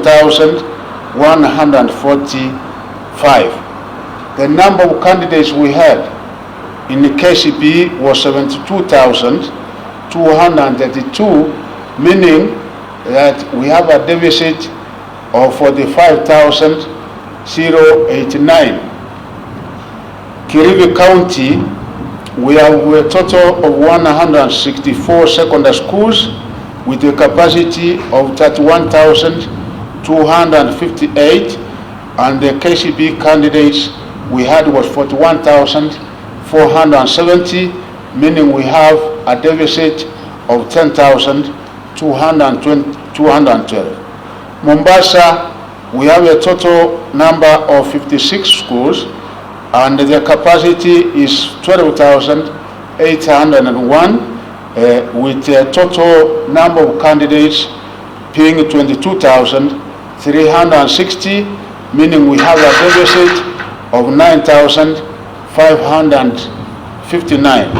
7,145. The number of candidates we had in the KCPE was 72,232, meaning that we have a deficit of 45,089. Kirivi County, we have a total of 164 secondary schools with a capacity of 31,258, and the KCPE candidates we had was 41,470, meaning we have a deficit of 10,212. Mombasa, we have a total number of 56 schools, and the capacity is 12,801, with a total number of candidates being 22,360, meaning we have a deficit of 9,559.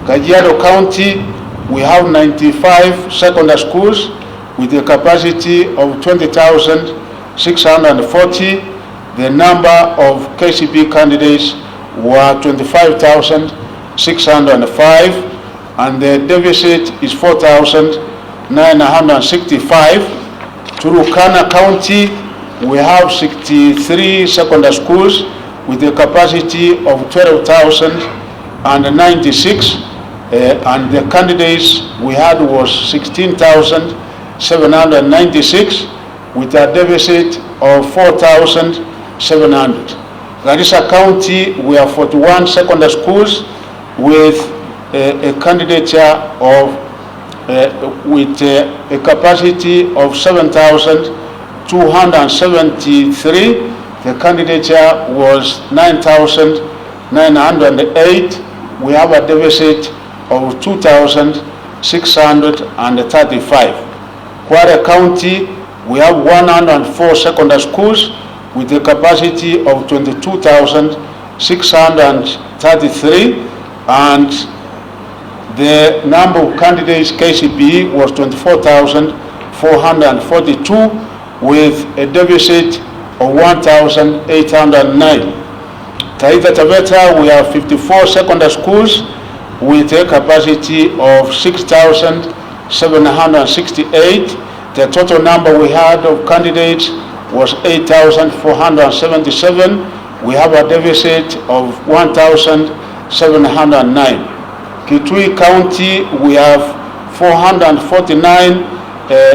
Kajiado County, we have 95 secondary schools with a capacity of 20,640. The number of KCPE candidates were 25,605, and the deficit is 4,965. Turkana County, we have 63 secondary schools with a capacity of 12,096, and the candidates we had was 16,796 with a deficit of 4,700. Garissa County, we have 41 secondary schools with a candidature of with a capacity of 7,273. The candidature was 9,908. We have a deficit of 2,635. Kwale County, we have 104 secondary schools with a capacity of 22,633, and the number of candidates KCPE was 24,442 with a deficit of 1,809. Taita Taveta, we have 54 secondary schools with a capacity of 6,768. The total number we had of candidates was 8,477. We have a deficit of 1,709. Kitui County, we have 449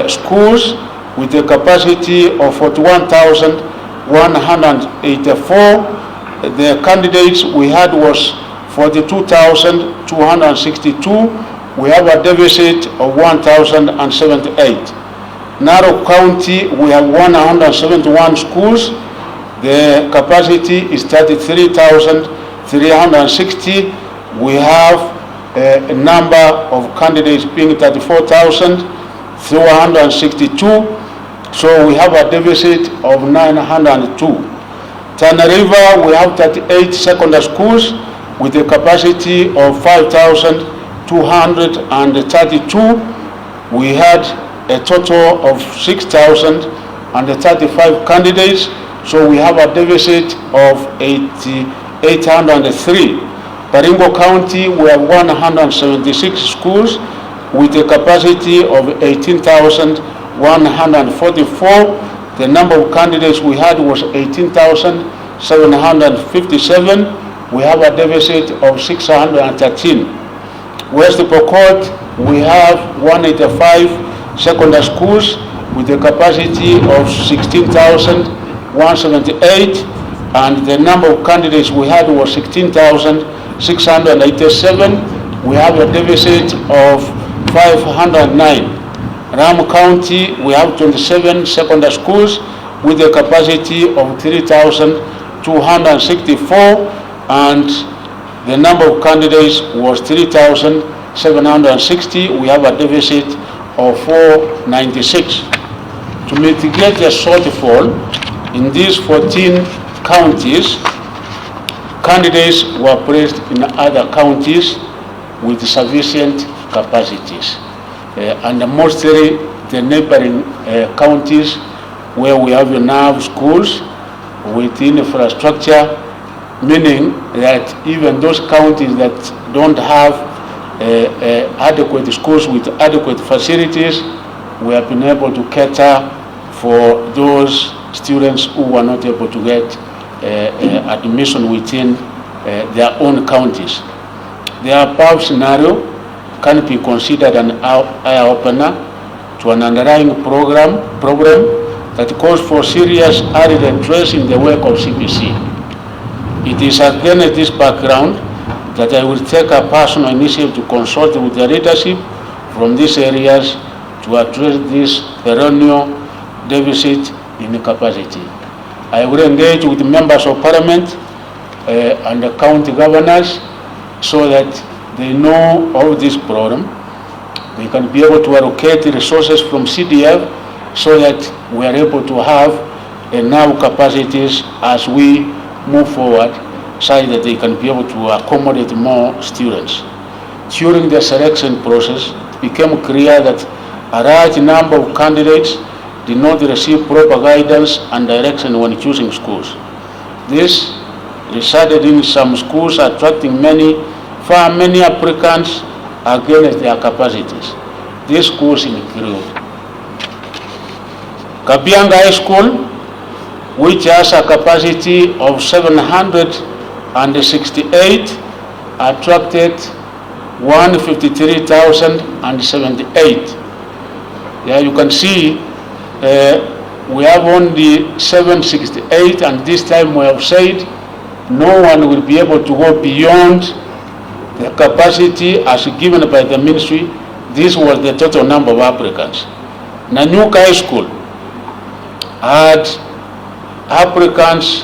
schools with a capacity of 41,184. The candidates we had was 42,262. We have a deficit of 1,078. Narok County, we have 171 schools. The capacity is 33,360. We have a number of candidates being 34,362. So we have a deficit of 902. Tana River, we have 38 secondary schools with a capacity of 5,232. We had a total of 6,035 candidates, so we have a deficit of 803. Baringo County, we have 176 schools with a capacity of 18,144. The number of candidates we had was 18,757. We have a deficit of 613. West Pokot, we have 185 secondary schools with a capacity of 16,178, and the number of candidates we had was 16,687. We have a deficit of 509. Ram County, we have 27 secondary schools with a capacity of 3,264, and the number of candidates was 3,760. We have a deficit of 496. To mitigate the shortfall in these 14 counties, candidates were placed in other counties with sufficient capacities, and mostly the neighboring counties where we have enough schools with infrastructure, meaning that even those counties that don't have adequate schools with adequate facilities, we have been able to cater for those students who were not able to get admission within their own counties. The above scenario can be considered an eye-opener to an underlying problem that calls for serious early redress in the work of CBC. It is against this background that I will take a personal initiative to consult with the leadership from these areas to address this perennial deficit in capacity. I will engage with members of parliament and the county governors so that they know of this problem. They can be able to allocate resources from CDF so that we are able to have enough capacities as we move forward, so that they can be able to accommodate more students. During the selection process, it became clear that a large number of candidates did not receive proper guidance and direction when choosing schools. This resulted in some schools attracting far many applicants against their capacities. These schools include Kabianga High School, which has a capacity of 768, attracted 153,078. Yeah, you can see we have only 768, and this time we have said no one will be able to go beyond the capacity as given by the ministry. This was the total number of applicants. Nanyuka High School had applicants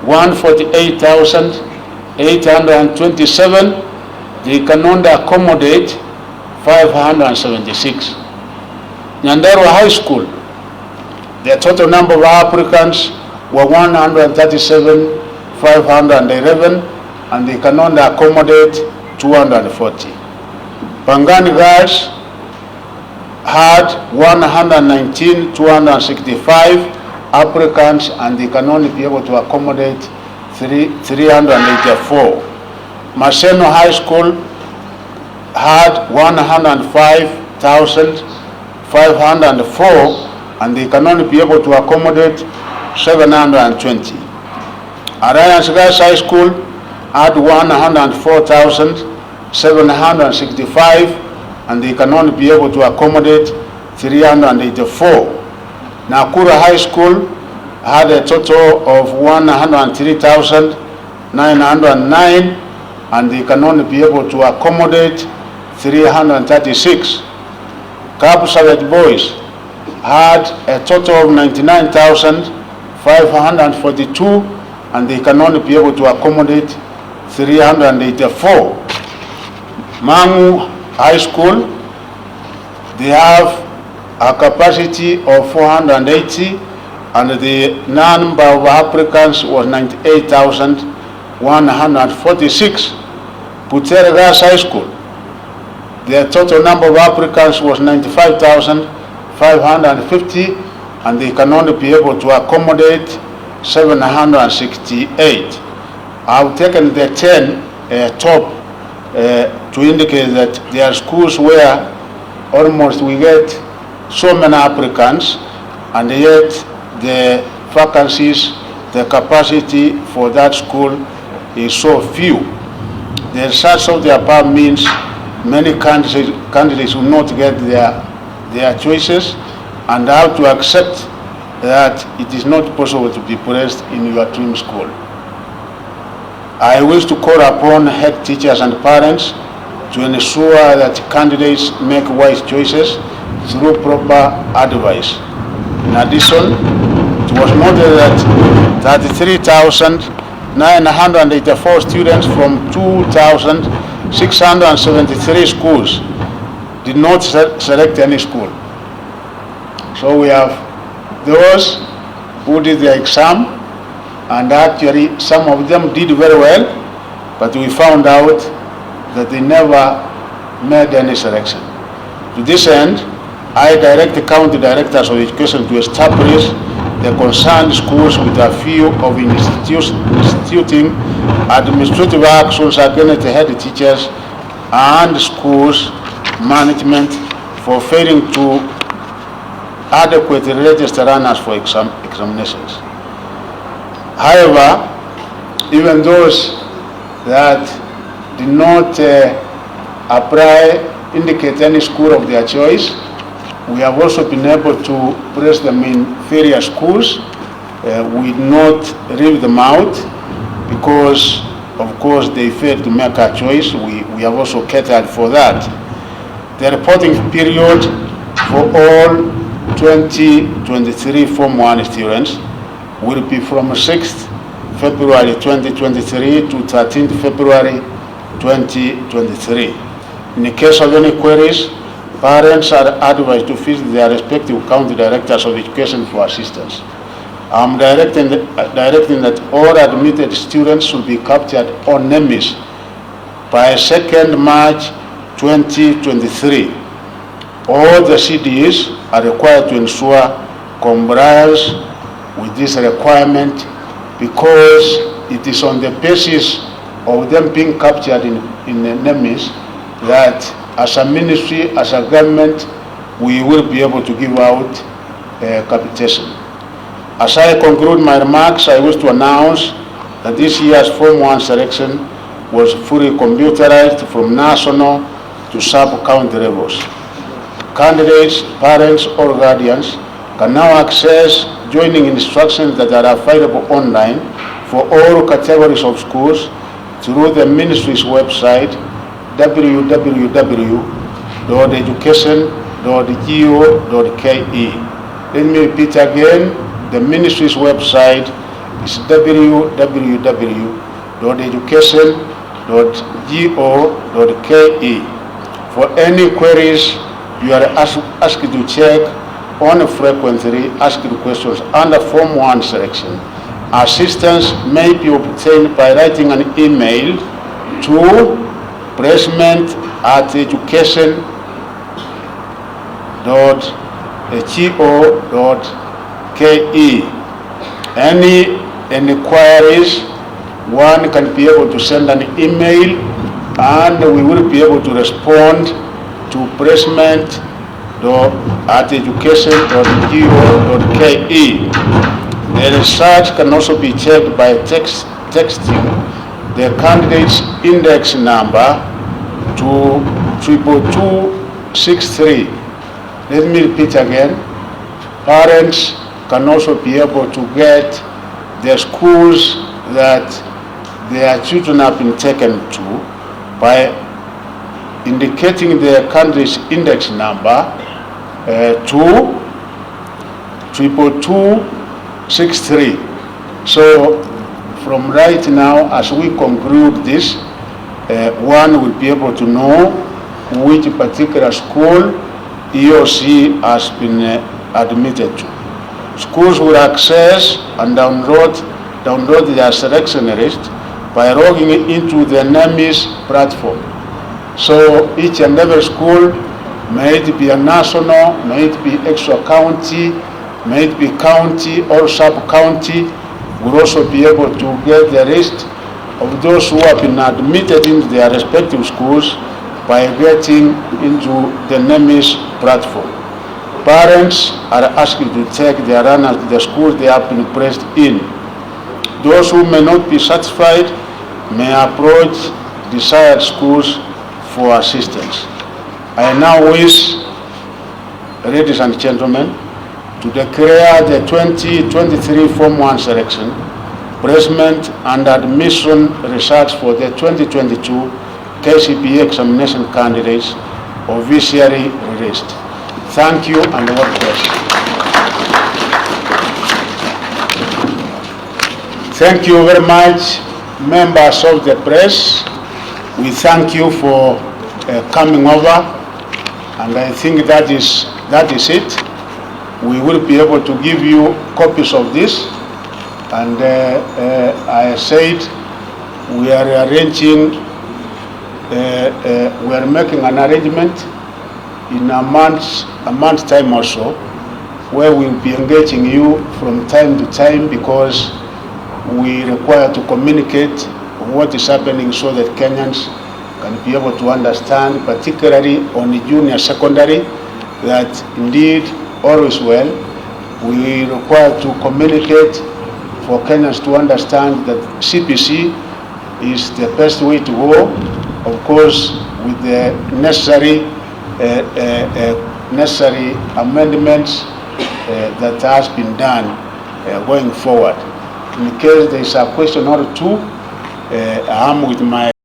148,827. They can only accommodate 576. Nyandarua High School, the total number of applicants were 137,511, and they can only accommodate 240. Pangani Girls had 119,265 applicants, and they can only be able to accommodate 384. Maseno High School had 105,504, and they can only be able to accommodate 720. Alliance Girls High School had 104,765, and they can only be able to accommodate 384. Nakuru High School had a total of 103,909, and they can only be able to accommodate 336. Kapsabet Boys had a total of 99,542, and they can only be able to accommodate 384. Mangu High School, they have a capacity of 480, and the number of applicants was 98,146. Butere Girls High School, their total number of applicants was 95,550, and they can only be able to accommodate 768. I've taken the 10 top to indicate that there are schools where almost we get so many applicants, and yet the vacancies, the capacity for that school is so few. The results of the above means many candidates will not get their choices, and have to accept that it is not possible to be placed in your dream school. I wish to call upon head teachers and parents to ensure that candidates make wise choices through proper advice. In addition, it was noted that 33,984 students from 2,673 schools did not select any school. So we have those who did the exam, and actually some of them did very well, but we found out that they never made any selection. To this end, I direct the county directors of education to establish the concerned schools with a view of instituting administrative actions against the head teachers and schools management for failing to adequately register runners for examinations. However, even those that did not apply indicate any school of their choice, we have also been able to place them in various schools. We not rule them out because, of course, they failed to make a choice. We have also catered for that. The reporting period for all 2023 Form 1 students will be from 6th February 2023 to 13th February 2023. In the case of any queries, parents are advised to visit their respective county directors of education for assistance. I'm directing that all admitted students should be captured on NEMIS by 2nd March 2023. All the CDs are required to ensure compliance with this requirement because it is on the basis of them being captured in the NEMIS that as a ministry, as a government, we will be able to give out capitation. As I conclude my remarks, I wish to announce that this year's Form 1 selection was fully computerized from national to sub-county levels. Candidates, parents, or guardians can now access joining instructions that are available online for all categories of schools through the ministry's website, www.education.go.ke. Let me repeat again, the ministry's website is www.education.go.ke. For any queries, you are asked to check on frequently asked questions under Form 1 selection. Assistance may be obtained by writing an email to placement@education.go.ke. Any inquiries, one can be able to send an email and we will be able to respond to placement@education.go.ke. The research can also be checked by texting the candidate's index number to 22263. Let me repeat again. Parents can also be able to get the schools that their children have been taken to by indicating the candidate's index number to 22263. So from right now, as we conclude this, one will be able to know which particular school he or she has been admitted to. Schools will access and download their selection list by logging into the NEMIS platform. So each and every school, may it be a national, may it be extra county, may it be county or sub-county, will also be able to get the list of those who have been admitted into their respective schools by getting into the NEMIS platform. Parents are asked to take their runners to the schools they have been placed in. Those who may not be satisfied may approach desired schools for assistance. I now wish, ladies and gentlemen, to declare the 2023 Form 1 selection, placement and admission results for the 2022 KCPE examination candidates officially released. Thank you and God bless. Thank you very much, members of the press. We thank you for coming over, and I think that is it. We will be able to give you copies of this, and I said we are arranging, we are making an arrangement in a month's time or so, where we'll be engaging you from time to time, because we require to communicate what is happening so that Kenyans can be able to understand, particularly on the junior secondary, that indeed all is well. We require to communicate for Kenyans to understand that CPC is the best way to go, of course, with the necessary amendments that has been done going forward. In case there is a question or two, I'm with my